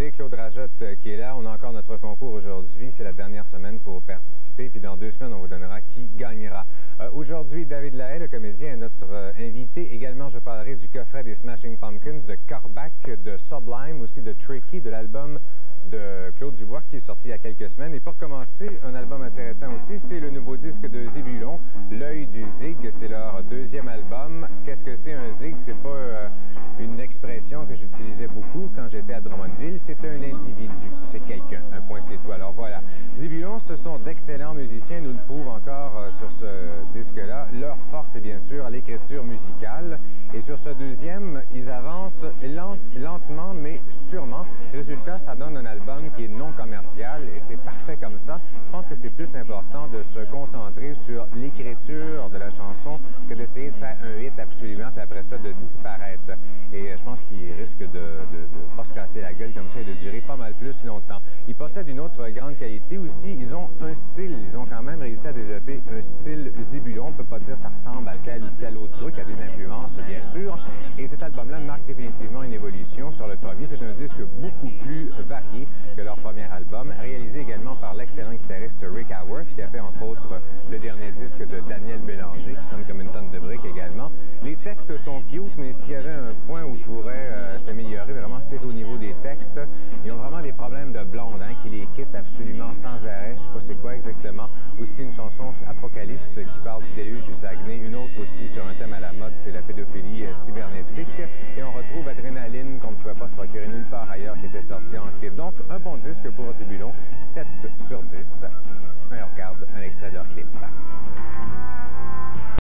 retrouver Claude Rajotte qui est là. On a encore notre concours aujourd'hui. C'est la dernière semaine pour participer. Puis dans 2 semaines, on vous donnera qui gagnera. Aujourd'hui, David Lahaye, le comédien, est notre invité. Également, je parlerai du coffret des Smashing Pumpkins, de Corbac, de Sublime, aussi de Tricky, de l'album de Claude Dubois qui est sorti il y a quelques semaines. Et pour commencer, un album assez récent aussi, c'est le nouveau disque de Zébulon, L'œil du zig. C'est leur 2e album. Qu'est-ce que c'est un zig? C'est pas une expression que j'utilisais beaucoup quand j'étais à Drummondville. C'est un individu, c'est quelqu'un, un point c'est tout. Alors voilà, Zébulon, ce sont d'excellents musiciens, nous le prouvent encore sur ce disque-là. Leur force est bien sûr l'écriture musicale. Et sur ce 2e, ils avancent lentement mais sûrement. Résultat, ça donne un album qui est non commercial et c'est parfait comme ça. Je pense que c'est plus important de se concentrer sur l'écriture de la chanson que d'essayer de faire un hit absolument, puis après ça de disparaître. Et je pense qu'ils risquent de pas se casser la gueule comme ça et de durer pas mal plus longtemps. Ils possèdent une autre grande qualité aussi, ils ont un style. Ils ont quand même réussi à développer un style Zébulon. On ne peut pas dire que ça ressemble à tel ou tel autre truc, il y a des influences bien sûr. Et cet album-là marque définitivement une évolution sur le premier. C'est un disque beaucoup plus varié que leur premier album, réalisé également par l'excellent guitariste Rick Haworth, qui a fait entre autres le dernier disque de Daniel Bélanger, qui sonne comme une tonne de briques également. Les textes sont cute, mais s'il y avait un point où ils pourraient s'améliorer, vraiment, c'est au niveau des textes. Ils ont vraiment des problèmes de blonde, hein, qui les quittent absolument sans arrêt. Je ne sais pas c'est quoi exactement. Aussi une chanson Apocalypse qui parle du déluge du Saguenay. Une autre aussi sur un thème à la mode, c'est la pédophilie cybernétique. Et on retrouve Adrénaline qu'on ne pouvait pas se procurer nulle part ailleurs, qui était sorti en clip. Donc, un bon disque pour Zébulon, 7 sur 10. On regarde un extrait de leur clip.